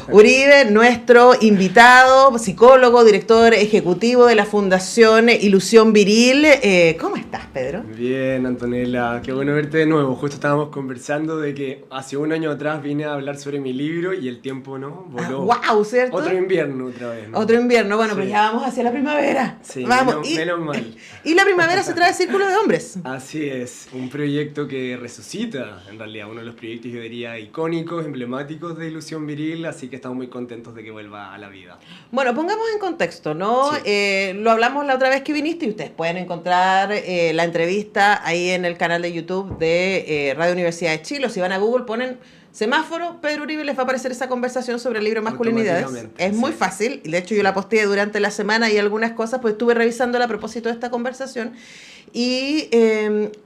Uribe, nuestro invitado, psicólogo, director ejecutivo de la Fundación Ilusión Viril. ¿Cómo estás, Pedro? Bien, Antonella, qué bueno verte de nuevo. Justo estábamos conversando de que hace un año atrás vine a hablar sobre mi libro y el tiempo, ¿no? Voló. ¡Wow! ¿Cierto? Otro invierno otra vez, ¿no? Otro invierno, bueno, Sí. pues ya vamos hacia la primavera. Sí, vamos. menos mal. Y la primavera se trae Círculo de Hombres. Así es, un proyecto que resucita, en realidad, uno de los proyectos, yo diría, icónicos, emblemáticos de Ilusión Viril, así que estamos muy contentos de que vuelva a la vida. Bueno, pongamos en contexto, ¿no? Sí. Lo hablamos la otra vez que viniste y ustedes pueden encontrar la entrevista ahí en el canal de YouTube de Radio Universidad de Chile, o si van a Google ponen semáforo, Pedro Uribe, les va a aparecer esa conversación sobre el libro Masculinidades. Es muy fácil, y de hecho yo la posteé durante la semana y algunas cosas, pues estuve revisándola a propósito de esta conversación y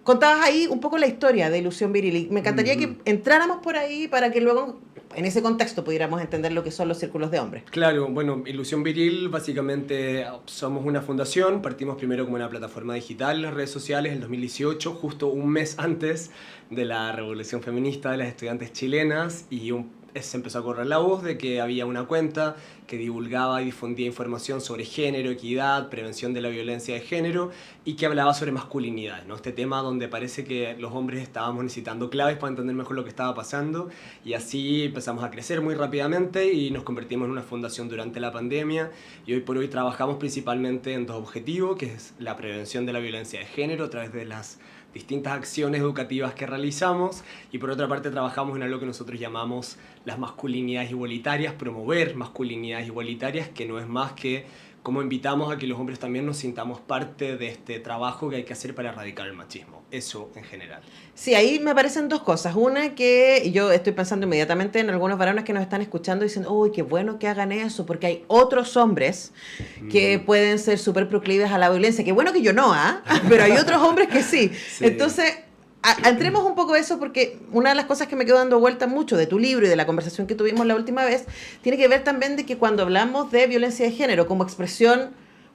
contabas ahí un poco la historia de Ilusión Viril y me encantaría que entráramos por ahí para que luego en ese contexto pudiéramos entender lo que son los círculos de hombres. Claro, bueno, Ilusión Viril básicamente somos una fundación, partimos primero como una plataforma digital en las redes sociales en 2018, justo un mes antes de la revolución feminista de las estudiantes chilenas y se empezó a correr la voz de que había una cuenta que divulgaba y difundía información sobre género, equidad, prevención de la violencia de género y que hablaba sobre masculinidad, ¿no? Este tema donde parece que los hombres estábamos necesitando claves para entender mejor lo que estaba pasando y así empezamos a crecer muy rápidamente y nos convertimos en una fundación durante la pandemia y hoy por hoy trabajamos principalmente en dos objetivos, que es la prevención de la violencia de género a través de las distintas acciones educativas que realizamos y por otra parte trabajamos en algo que nosotros llamamos las masculinidades igualitarias, promover masculinidades igualitarias, que no es más que cómo invitamos a que los hombres también nos sintamos parte de este trabajo que hay que hacer para erradicar el machismo. Eso en general. Sí, ahí me aparecen dos cosas. Una que yo estoy pensando inmediatamente en algunos varones que nos están escuchando diciendo, uy, qué bueno que hagan eso, porque hay otros hombres que pueden ser súper proclives a la violencia. Qué bueno que yo no, ¿ah? Pero hay otros hombres que sí. Sí. Entonces, entremos un poco a eso porque una de las cosas que me quedó dando vuelta mucho de tu libro y de la conversación que tuvimos la última vez tiene que ver también de que cuando hablamos de violencia de género como expresión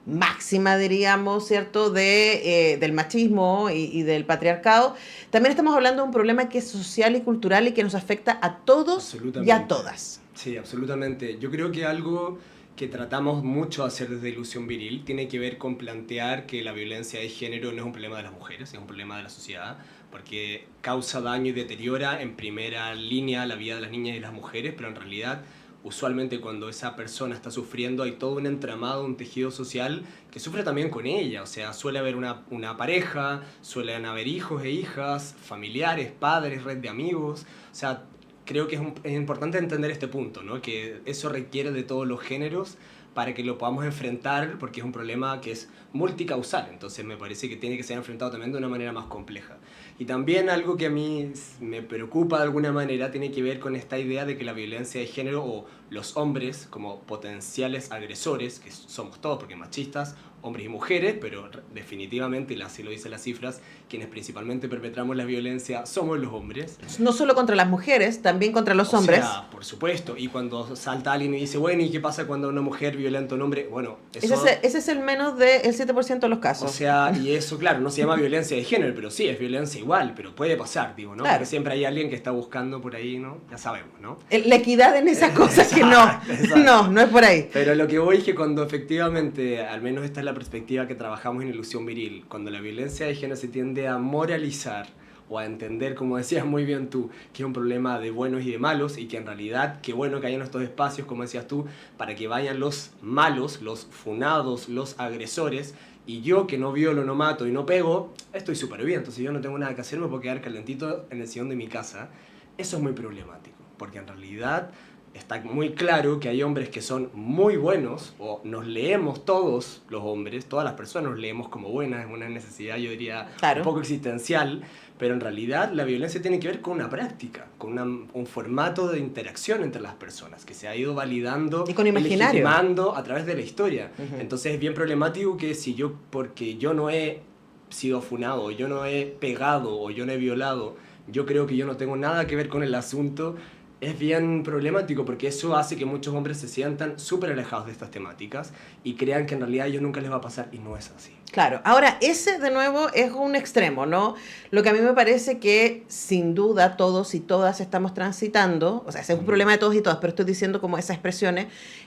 máxima, diríamos, ¿cierto?, del machismo y del patriarcado, también estamos hablando de un problema que es social y cultural y que nos afecta a todos y a todas. Sí, absolutamente. Yo creo que algo que tratamos mucho de hacer desde Ilusión Viril tiene que ver con plantear que la violencia de género no es un problema de las mujeres, es un problema de la sociedad, porque causa daño y deteriora en primera línea la vida de las niñas y las mujeres, pero en realidad usualmente cuando esa persona está sufriendo hay todo un entramado, un tejido social que sufre también con ella, o sea, suele haber una pareja, suelen haber hijos e hijas, familiares, padres, red de amigos, o sea, creo que es importante entender este punto, ¿no? Que eso requiere de todos los géneros para que lo podamos enfrentar, porque es un problema que es multicausal, entonces me parece que tiene que ser enfrentado también de una manera más compleja. Y también algo que a mí me preocupa de alguna manera tiene que ver con esta idea de que la violencia de género o los hombres como potenciales agresores, que somos todos, porque machistas, hombres y mujeres, pero definitivamente, y así lo dicen las cifras, quienes principalmente perpetramos la violencia somos los hombres. No solo contra las mujeres, también contra los hombres. O sea, por supuesto, y cuando salta alguien y dice, bueno, ¿y qué pasa cuando una mujer violenta a un hombre? Bueno, eso... Ese es el menos del 7% de los casos. O sea, y eso, claro, no se llama violencia de género, pero sí, es violencia igual, pero puede pasar, digo, ¿no? Claro. Porque siempre hay alguien que está buscando por ahí, ¿no? Ya sabemos, ¿no? La equidad en esas cosas que no, no es por ahí. Pero lo que voy es que cuando efectivamente, al menos esta es la perspectiva que trabajamos en Ilusión Viril, cuando la violencia de género se tiende a moralizar o a entender, como decías muy bien tú, que es un problema de buenos y de malos y que en realidad, qué bueno que hayan estos espacios, como decías tú, para que vayan los malos, los funados, los agresores, y yo que no violo, no mato y no pego, estoy súper bien, entonces yo no tengo nada que hacer, me puedo quedar calentito en el sillón de mi casa. Eso es muy problemático, porque en realidad está muy claro que hay hombres que son muy buenos, o nos leemos todos los hombres, todas las personas nos leemos como buenas, es una necesidad, yo diría, claro, un poco existencial, pero en realidad la violencia tiene que ver con una práctica, con un formato de interacción entre las personas, que se ha ido validando y con imaginario, legitimando a través de la historia. Entonces es bien problemático que si yo, porque yo no he sido funado, yo no he pegado o yo no he violado, yo creo que yo no tengo nada que ver con el asunto, Es bien problemático porque eso hace que muchos hombres se sientan súper alejados de estas temáticas y crean que en realidad a ellos nunca les va a pasar y no es así. Claro, ahora ese de nuevo es un extremo, ¿no? Lo que a mí me parece que sin duda todos y todas estamos transitando, o sea, ese es un problema de todos y todas, pero estoy diciendo como esas expresiones,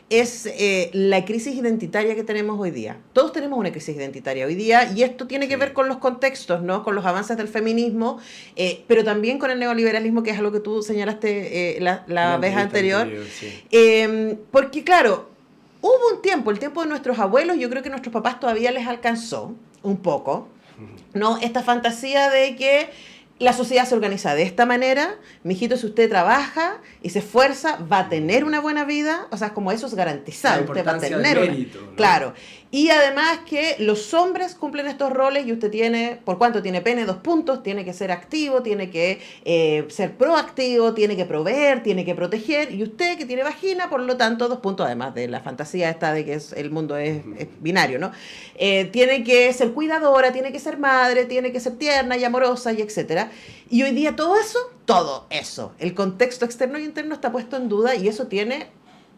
es la crisis identitaria que tenemos hoy día. Todos tenemos una crisis identitaria hoy día y esto tiene que ver con los contextos, ¿no? Con los avances del feminismo, pero también con el neoliberalismo, que es algo que tú señalaste la vez anterior. Sí. Porque claro, hubo un tiempo, el tiempo de nuestros abuelos, yo creo que nuestros papás todavía les alcanzó un poco, ¿no? Esta fantasía de que la sociedad se organiza de esta manera, mijito, si usted trabaja y se esfuerza, va a tener una buena vida, o sea, como eso es garantizado, usted va a tener mérito, ¿no? Claro. Y además que los hombres cumplen estos roles y usted tiene, ¿por cuánto tiene pene? 2 puntos, tiene que ser activo, tiene que ser proactivo, tiene que proveer, tiene que proteger, y usted que tiene vagina, por lo tanto, 2 puntos, además de la fantasía esta de que el mundo es binario, ¿no? Tiene que ser cuidadora, tiene que ser madre, tiene que ser tierna y amorosa y etcétera. Y hoy día todo eso, el contexto externo y interno está puesto en duda y eso tiene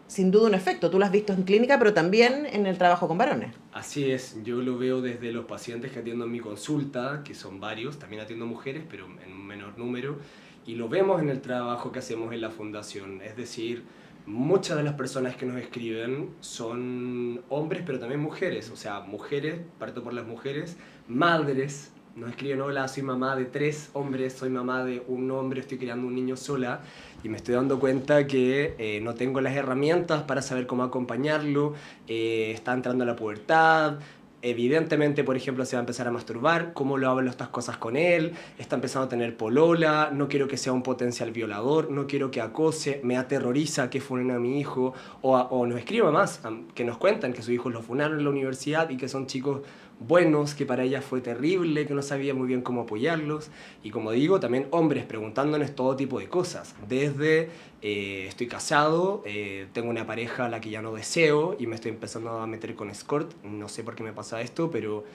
sin duda un efecto. Tú lo has visto en clínica, pero también en el trabajo con varones. Así es, yo lo veo desde los pacientes que atiendo en mi consulta, que son varios, también atiendo mujeres, pero en un menor número, y lo vemos en el trabajo que hacemos en la fundación. Es decir, muchas de las personas que nos escriben son hombres, pero también mujeres, o sea, mujeres, parto por las mujeres, madres. Nos escriben: hola, soy mamá de 3 hombres, soy mamá de un hombre, estoy criando un niño sola y me estoy dando cuenta que no tengo las herramientas para saber cómo acompañarlo, está entrando a la pubertad, evidentemente, por ejemplo, se va a empezar a masturbar, cómo lo hablo estas cosas con él, está empezando a tener polola, no quiero que sea un potencial violador, no quiero que acose, me aterroriza que funen a mi hijo, o nos escriben más, que nos cuentan que sus hijos lo funaron en la universidad y que son chicos buenos, que para ella fue terrible, que no sabía muy bien cómo apoyarlos, y como digo, también hombres preguntándonos todo tipo de cosas, desde estoy casado, tengo una pareja a la que ya no deseo y me estoy empezando a meter con escort, no sé por qué me pasa esto, pero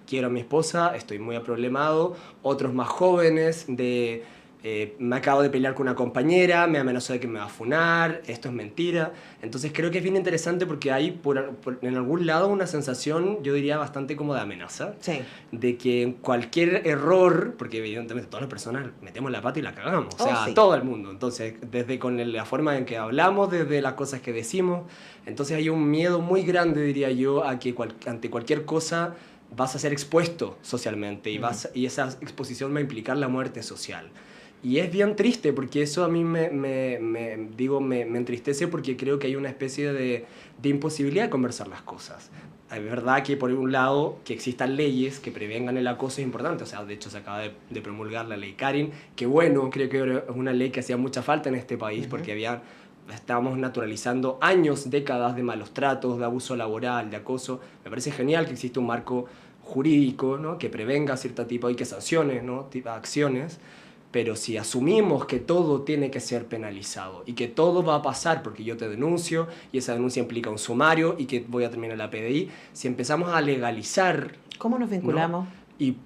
quiero a mi esposa, estoy muy aproblemado, otros más jóvenes de me acabo de pelear con una compañera, me amenazó de que me va a funar, esto es mentira. Entonces creo que es bien interesante porque hay en algún lado una sensación, yo diría bastante como de amenaza, sí, de que cualquier error, porque evidentemente todas las personas metemos la pata y la cagamos, o sea, sí, todo el mundo. Entonces, desde con la forma en que hablamos, desde las cosas que decimos, entonces hay un miedo muy grande, diría yo, a que ante cualquier cosa vas a ser expuesto socialmente y esa exposición va a implicar la muerte social. Y es bien triste porque eso a mí me entristece porque creo que hay una especie de imposibilidad de conversar las cosas. Es verdad que por un lado que existan leyes que prevengan el acoso es importante, o sea, de hecho se acaba de promulgar la ley Karin, que bueno, creo que es una ley que hacía mucha falta en este país porque estábamos naturalizando años, décadas de malos tratos, de abuso laboral, de acoso. Me parece genial que existe un marco jurídico, ¿no?, que prevenga cierto tipo y que sancione, ¿no?, tipo de acciones. Pero si asumimos que todo tiene que ser penalizado y que todo va a pasar porque yo te denuncio y esa denuncia implica un sumario y que voy a terminar la PDI, si empezamos a legalizar... ¿Cómo nos vinculamos? ¿no? Y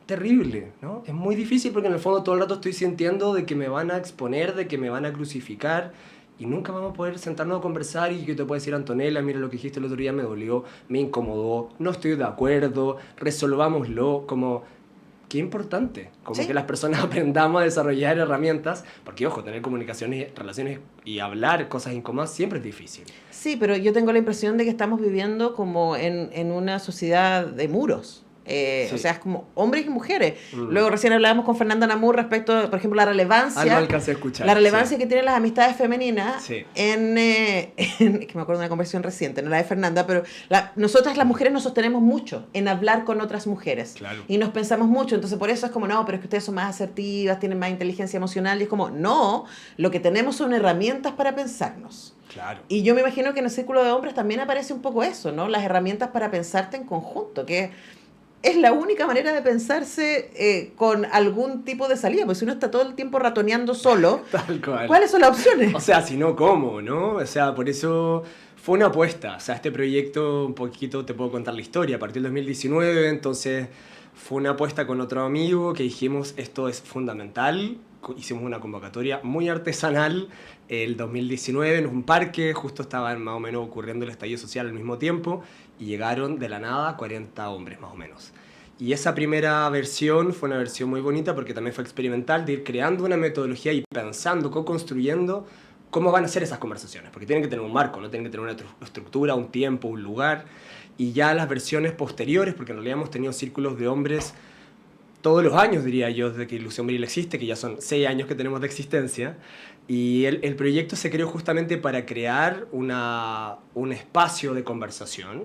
terrible, ¿no? Es muy difícil porque en el fondo todo el rato estoy sintiendo de que me van a exponer, de que me van a crucificar y nunca vamos a poder sentarnos a conversar y que te pueda decir: Antonella, mira lo que dijiste el otro día, me dolió, me incomodó, no estoy de acuerdo, resolvámoslo, como... Qué importante, como que las personas aprendamos a desarrollar herramientas, porque ojo, tener comunicaciones, relaciones y hablar cosas incómodas siempre es difícil. Sí, pero yo tengo la impresión de que estamos viviendo como en una sociedad de muros. O sea, es como hombres y mujeres. Luego recién hablábamos con Fernanda Namur respecto, por ejemplo, la relevancia. No alcancé a escuchar. La relevancia que tienen las amistades femeninas que me acuerdo de una conversación reciente, no la de Fernanda, pero nosotras las mujeres nos sostenemos mucho en hablar con otras mujeres. Claro. Y nos pensamos mucho, entonces por eso es como, no, pero es que ustedes son más asertivas, tienen más inteligencia emocional, y es como, no, lo que tenemos son herramientas para pensarnos. Claro. Y yo me imagino que en el círculo de hombres también aparece un poco eso, ¿no? Las herramientas para pensarte en conjunto, que es la única manera de pensarse con algún tipo de salida, porque si uno está todo el tiempo ratoneando solo, tal cual. ¿Cuáles son las opciones? O sea, si no, ¿cómo, no? O sea, por eso fue una apuesta. O sea, este proyecto, un poquito te puedo contar la historia. A partir del 2019, entonces fue una apuesta con otro amigo que dijimos: esto es fundamental, hicimos una convocatoria muy artesanal el 2019 en un parque, justo estaban más o menos ocurriendo el estallido social al mismo tiempo, y llegaron de la nada 40 hombres más o menos. Y esa primera versión fue una versión muy bonita porque también fue experimental, de ir creando una metodología y pensando, co-construyendo cómo van a ser esas conversaciones, porque tienen que tener un marco, no tienen que tener una estructura, un tiempo, un lugar. Y ya las versiones posteriores, porque en realidad hemos tenido círculos de hombres todos los años, diría yo, desde que Ilusión Viril existe, que ya son 6 años que tenemos de existencia, y el proyecto se creó justamente para crear un espacio de conversación,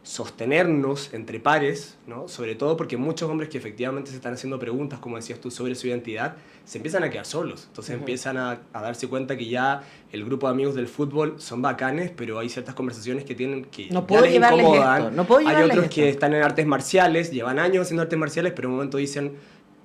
sostenernos entre pares, ¿no? Sobre todo porque muchos hombres que efectivamente se están haciendo preguntas, como decías tú, sobre su identidad, se empiezan a quedar solos. Entonces empiezan a darse cuenta que ya el grupo de amigos del fútbol son bacanes, pero hay ciertas conversaciones que tienen que no puedo ya les incomodan. Esto, no puedo hay otros esto. que están en artes marciales, llevan años haciendo artes marciales, pero en un momento dicen,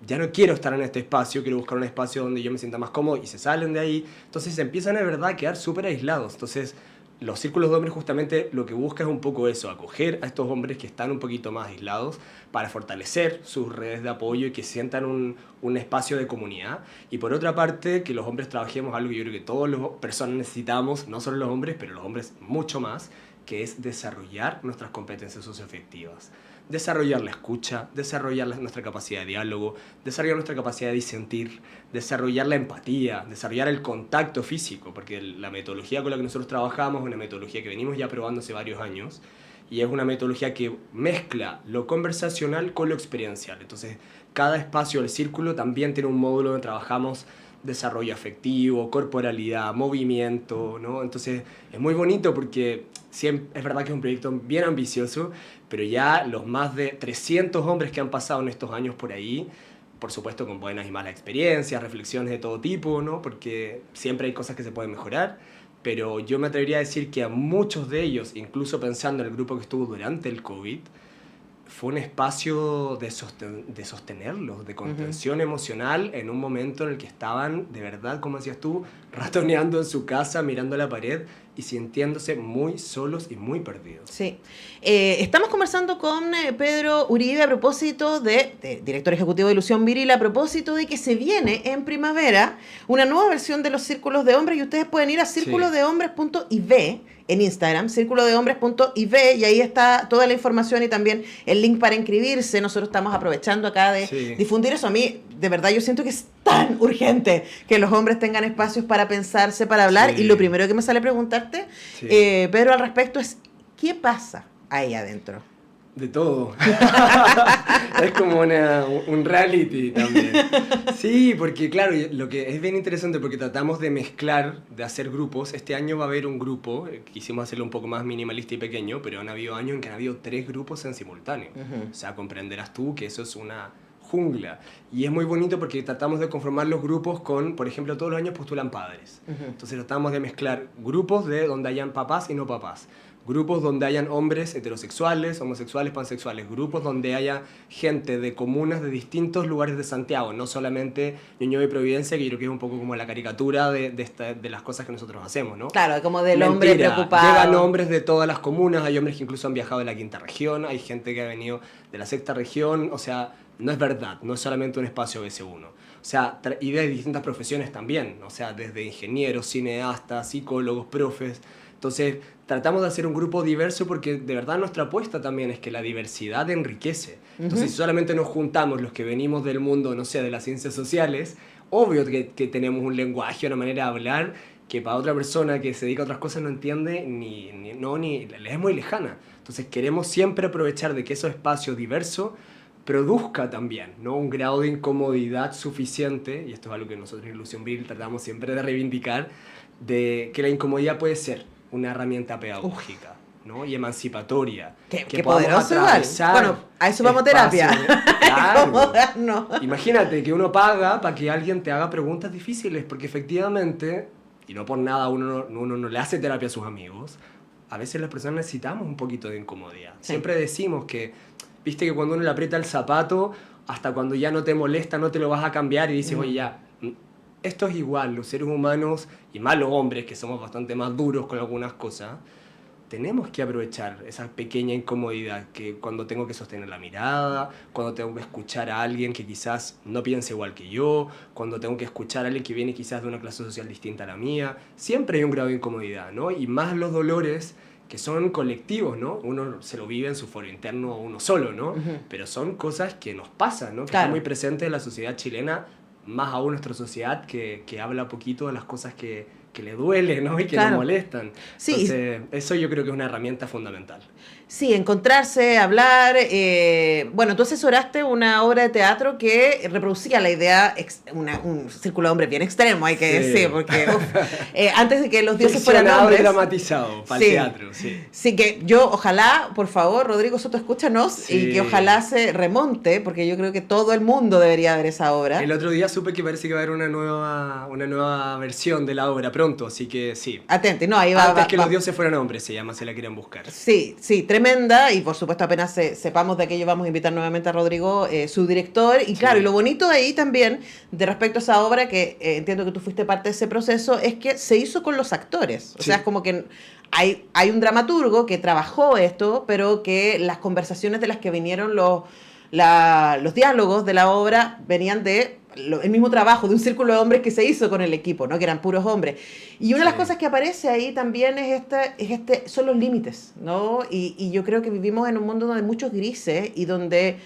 ya no quiero estar en este espacio, quiero buscar un espacio donde yo me sienta más cómodo, y se salen de ahí. Entonces se empiezan de verdad a quedar súper aislados. Entonces los círculos de hombres justamente lo que busca es un poco eso, acoger a estos hombres que están un poquito más aislados para fortalecer sus redes de apoyo y que sientan un espacio de comunidad. Y por otra parte, que los hombres trabajemos algo que yo creo que todas las personas necesitamos, no solo los hombres, pero los hombres mucho más, que es desarrollar nuestras competencias socioafectivas. Desarrollar la escucha, desarrollar nuestra capacidad de diálogo, desarrollar nuestra capacidad de disentir, desarrollar la empatía, desarrollar el contacto físico, porque la metodología con la que nosotros trabajamos es una metodología que venimos ya probando hace varios años, y es una metodología que mezcla lo conversacional con lo experiencial. Entonces, cada espacio del círculo también tiene un módulo donde trabajamos desarrollo afectivo, corporalidad, movimiento, ¿no? Entonces es muy bonito porque siempre, es verdad que es un proyecto bien ambicioso, pero ya los más de 300 hombres que han pasado en estos años por ahí, por supuesto con buenas y malas experiencias, reflexiones de todo tipo, ¿no? Porque siempre hay cosas que se pueden mejorar, pero yo me atrevería a decir que a muchos de ellos, incluso pensando en el grupo que estuvo durante el COVID, fue un espacio de sostenerlos, de contención emocional en un momento en el que estaban, de verdad, como decías tú, ratoneando en su casa, mirando la pared y sintiéndose muy solos y muy perdidos. Sí. Estamos conversando con Pedro Uribe a propósito de director ejecutivo de Ilusión Viril, a propósito de que se viene en primavera una nueva versión de los círculos de hombres, y ustedes pueden ir a círculodehombres.iv en Instagram, círculodehombres.iv, y ahí está toda la información y también el link para inscribirse. Nosotros estamos aprovechando acá de difundir eso. A mí, de verdad, yo siento que es tan urgente que los hombres tengan espacios para pensarse, para hablar, y lo primero que me sale preguntarte, Pedro, al respecto es, ¿qué pasa ahí adentro? De todo. Es como un reality también. Sí, porque claro, lo que es bien interesante porque tratamos de mezclar, de hacer grupos. Este año va a haber un grupo, quisimos hacerlo un poco más minimalista y pequeño, pero han habido años en que han habido 3 grupos en simultáneo. O sea, comprenderás tú que eso es una jungla. Y es muy bonito porque tratamos de conformar los grupos con, por ejemplo, todos los años postulan padres. Entonces tratamos de mezclar grupos de donde hayan papás y no papás. Grupos donde hayan hombres heterosexuales, homosexuales, pansexuales. Grupos donde haya gente de comunas de distintos lugares de Santiago, no solamente Ñuñoa y Providencia, que yo creo que es un poco como la caricatura de las cosas que nosotros hacemos, ¿no? Claro, como del hombre preocupado. Llegan hombres de todas las comunas, hay hombres que incluso han viajado de la 5ª región, hay gente que ha venido de la 6ª región, o sea, no es verdad, no es solamente un espacio BC1. O sea, y de distintas profesiones también, o sea, desde ingenieros, cineastas, psicólogos, profes. Entonces, tratamos de hacer un grupo diverso porque de verdad nuestra apuesta también es que la diversidad enriquece. Entonces, si solamente nos juntamos los que venimos del mundo, no sé, de las ciencias sociales, obvio que tenemos un lenguaje, una manera de hablar que para otra persona que se dedica a otras cosas no entiende ni le es muy lejana. Entonces, queremos siempre aprovechar de que esos espacios diversos produzca también, ¿no? Un grado de incomodidad suficiente, y esto es algo que nosotros en Ilusión Viril tratamos siempre de reivindicar, de que la incomodidad puede ser una herramienta pedagógica, ¿no? Y emancipatoria. Qué poderoso igual. Bueno, a eso vamos a terapia. Claro. Imagínate que uno paga para que alguien te haga preguntas difíciles, porque efectivamente, y no por nada uno no le hace terapia a sus amigos, a veces las personas necesitamos un poquito de incomodidad. Sí. Siempre decimos que, viste que cuando uno le aprieta el zapato, hasta cuando ya no te molesta, no te lo vas a cambiar y dices, oye, ya, esto es igual, los seres humanos, y más los hombres, que somos bastante más duros con algunas cosas, tenemos que aprovechar esa pequeña incomodidad, que cuando tengo que sostener la mirada, cuando tengo que escuchar a alguien que quizás no piense igual que yo, cuando tengo que escuchar a alguien que viene quizás de una clase social distinta a la mía, siempre hay un grado de incomodidad, ¿no? Y más los dolores que son colectivos, ¿no? Uno se lo vive en su foro interno uno solo, ¿no? Pero son cosas que nos pasan, ¿no? Que están muy presentes en la sociedad chilena, más aún nuestra sociedad que habla poquito de las cosas que le duele, ¿no? Y que nos molestan. Sí. Entonces, eso yo creo que es una herramienta fundamental. Sí, encontrarse, hablar. Bueno, tú asesoraste una obra de teatro que reproducía la idea, un círculo de hombres bien extremo, hay que decir, porque antes de que los dioses fueran hombres. Y dramatizado para el teatro, sí. Sí, que yo ojalá, por favor, Rodrigo Soto, escúchanos, y que ojalá se remonte, porque yo creo que todo el mundo debería ver esa obra. El otro día supe que parece que va a haber una nueva versión de la obra pronto, así que sí. Atente, no, ahí va. Antes que los dioses fueran hombres, se llama, se la quieren buscar. Sí, tremenda, y por supuesto apenas sepamos de aquello vamos a invitar nuevamente a Rodrigo, su director, y claro, y lo bonito de ahí también, de respecto a esa obra, que entiendo que tú fuiste parte de ese proceso, es que se hizo con los actores, o sea, es como que hay un dramaturgo que trabajó esto, pero que las conversaciones de las que vinieron los diálogos de la obra venían de el mismo trabajo de un círculo de hombres que se hizo con el equipo, ¿no? Que eran puros hombres. Y una de las cosas que aparece ahí también son los límites, ¿no? Y yo creo que vivimos en un mundo donde hay muchos grises y donde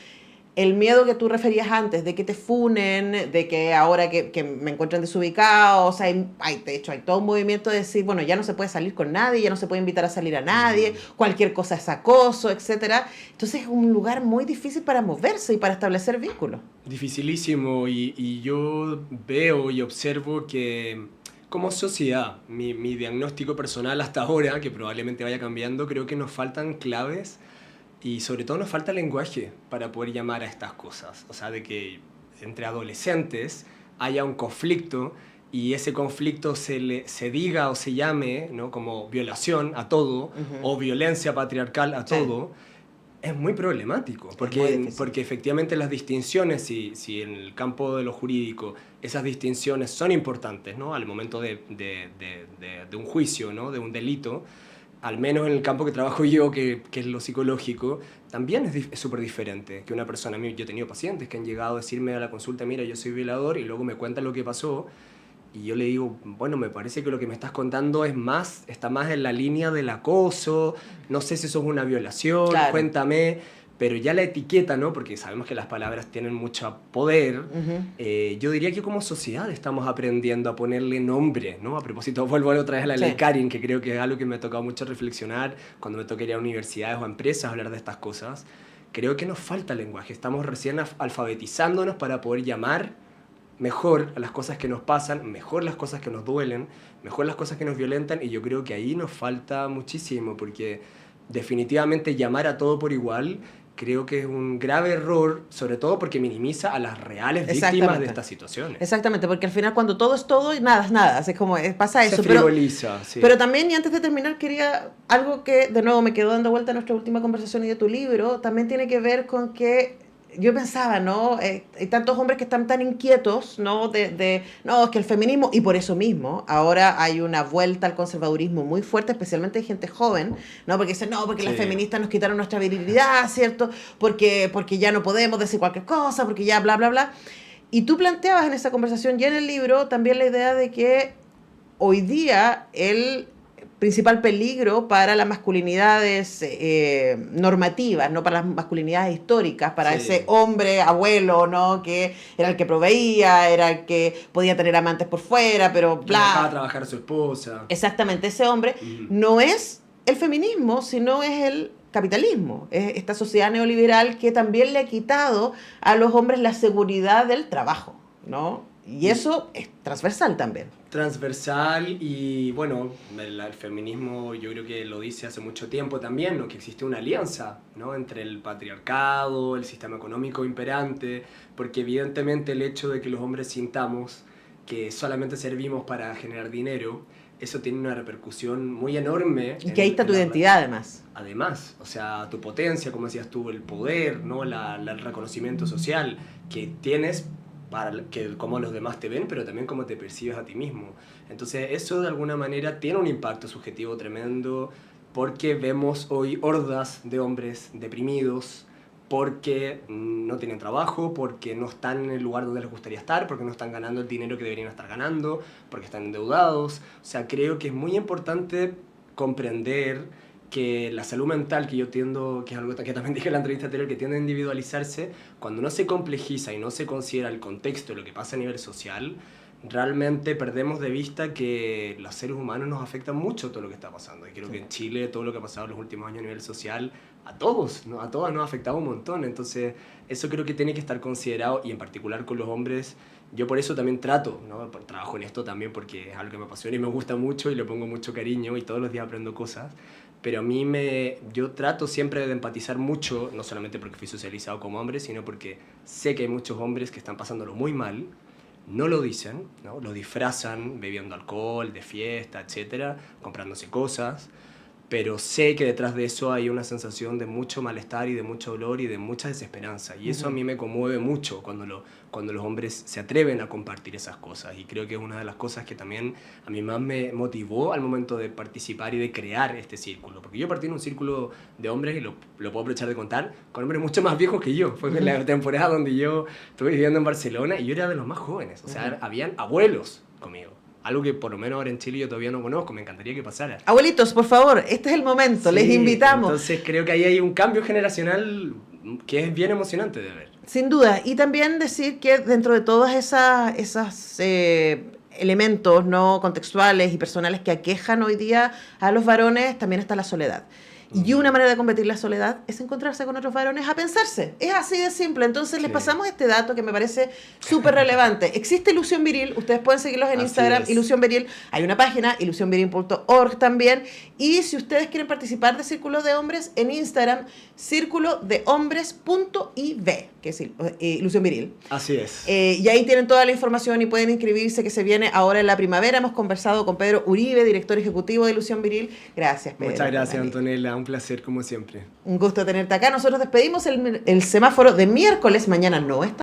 el miedo que tú referías antes, de que te funen, de que ahora que me encuentran desubicado, o sea, de hecho hay todo un movimiento de decir, bueno, ya no se puede salir con nadie, ya no se puede invitar a salir a nadie, cualquier cosa es acoso, etcétera. Entonces es un lugar muy difícil para moverse y para establecer vínculos. Dificilísimo, y yo veo y observo que como sociedad, mi diagnóstico personal hasta ahora, que probablemente vaya cambiando, creo que nos faltan claves. Y sobre todo nos falta lenguaje para poder llamar a estas cosas. O sea, de que entre adolescentes haya un conflicto y ese conflicto se diga o se llame, ¿no? Como violación a todo o violencia patriarcal a todo. Es muy problemático, porque efectivamente las distinciones, si en el campo de lo jurídico esas distinciones son importantes, ¿no? Al momento de un juicio, ¿no? De un delito, al menos en el campo que trabajo yo, que es lo psicológico, también es súper diferente que una persona. Yo he tenido pacientes que han llegado a decirme a la consulta, mira, yo soy violador, y luego me cuentan lo que pasó, y yo le digo, bueno, me parece que lo que me estás contando está más en la línea del acoso, no sé si eso es una violación, cuéntame. Pero ya la etiqueta, ¿no? Porque sabemos que las palabras tienen mucho poder. Yo diría que como sociedad estamos aprendiendo a ponerle nombre, ¿no? A propósito, vuelvo otra vez a la ley Karin, que creo que es algo que me ha tocado mucho reflexionar cuando me toca ir a universidades o a empresas a hablar de estas cosas. Creo que nos falta lenguaje. Estamos recién alfabetizándonos para poder llamar mejor a las cosas que nos pasan, mejor las cosas que nos duelen, mejor las cosas que nos violentan, y yo creo que ahí nos falta muchísimo, porque definitivamente llamar a todo por igual creo que es un grave error, sobre todo porque minimiza a las reales víctimas de estas situaciones. Exactamente, porque al final cuando todo es todo y nada es nada, así como pasa eso. Se frivoliza, sí. Pero también, y antes de terminar, quería algo que de nuevo me quedó dando vuelta a nuestra última conversación y de tu libro, también tiene que ver con que yo pensaba, ¿no? Hay tantos hombres que están tan inquietos, ¿no? No, es que el feminismo, y por eso mismo, ahora hay una vuelta al conservadurismo muy fuerte, especialmente de gente joven, ¿no? Porque dicen, no, porque las feministas nos quitaron nuestra virilidad, ¿cierto? Porque ya no podemos decir cualquier cosa, porque ya bla, bla, bla. Y tú planteabas en esa conversación y en el libro también la idea de que hoy día el principal peligro para las masculinidades normativas, no para las masculinidades históricas, para ese hombre, abuelo, ¿no? Que era el que proveía, era el que podía tener amantes por fuera, pero bla. Dejaba trabajar a su esposa. Exactamente, ese hombre no es el feminismo, sino es el capitalismo, es esta sociedad neoliberal que también le ha quitado a los hombres la seguridad del trabajo, ¿no? Y eso es transversal también. Transversal, y bueno, el feminismo yo creo que lo dice hace mucho tiempo también, ¿no? Que existe una alianza, ¿no? Entre el patriarcado, el sistema económico imperante, porque evidentemente el hecho de que los hombres sintamos que solamente servimos para generar dinero, eso tiene una repercusión muy enorme. Y que ahí está tu identidad, además. Además, o sea, tu potencia, como decías tú, el poder, ¿no? El reconocimiento social que tienes para que cómo los demás te ven, pero también cómo te percibes a ti mismo. Entonces eso de alguna manera tiene un impacto subjetivo tremendo. porque vemos hoy hordas de hombres deprimidos, porque no tienen trabajo, porque no están en el lugar donde les gustaría estar, porque no están ganando el dinero que deberían estar ganando, porque están endeudados. O sea, creo que es muy importante comprender que la salud mental, que yo tiendo, que es algo que también dije en la entrevista anterior, que tiende a individualizarse, cuando no se complejiza y no se considera el contexto de lo que pasa a nivel social, realmente perdemos de vista que los seres humanos nos afectan mucho todo lo que está pasando. Y creo que en Chile todo lo que ha pasado en los últimos años a nivel social, a todos, ¿no? A todas nos ha afectado un montón. Entonces, eso creo que tiene que estar considerado, y en particular con los hombres. Yo por eso también trato, ¿no? Trabajo en esto también porque es algo que me apasiona y me gusta mucho y le pongo mucho cariño y todos los días aprendo cosas. Pero yo trato siempre de empatizar mucho, no solamente porque fui socializado como hombre, sino porque sé que hay muchos hombres que están pasándolo muy mal, no lo dicen, ¿no? Lo disfrazan bebiendo alcohol, de fiesta, etcétera, comprándose cosas, pero sé que detrás de eso hay una sensación de mucho malestar y de mucho dolor y de mucha desesperanza. Y eso a mí me conmueve mucho cuando los hombres se atreven a compartir esas cosas. Y creo que es una de las cosas que también a mí más me motivó al momento de participar y de crear este círculo. Porque yo partí en un círculo de hombres, y lo puedo aprovechar de contar, con hombres mucho más viejos que yo. Fue en la temporada donde yo estuve viviendo en Barcelona y yo era de los más jóvenes. O sea, habían abuelos conmigo. Algo que por lo menos ahora en Chile yo todavía no conozco, me encantaría que pasara. Abuelitos, por favor, este es el momento, Sí, les invitamos. Entonces creo que ahí hay un cambio generacional que es bien emocionante de ver. Sin duda, y también decir que dentro de todas esas elementos no contextuales y personales que aquejan hoy día a los varones, también está la soledad. Y una manera de combatir la soledad es encontrarse con otros varones a pensarse. Es así de simple. Entonces les pasamos este dato que me parece súper relevante. Existe Ilusión Viril, ustedes pueden seguirlos en Instagram, Ilusión Viril. Hay una página, ilusionviril.org también. Y si ustedes quieren participar de Círculos de Hombres, en Instagram, círculodehombres.iv, que es Ilusión Viril. Así es. Y ahí tienen toda la información y pueden inscribirse, que se viene ahora en la primavera. Hemos conversado con Pedro Uribe, director ejecutivo de Ilusión Viril. Gracias, Pedro. Muchas gracias, Antonella. Un placer, como siempre. Un gusto tenerte acá. Nosotros despedimos el semáforo de miércoles. Mañana no está.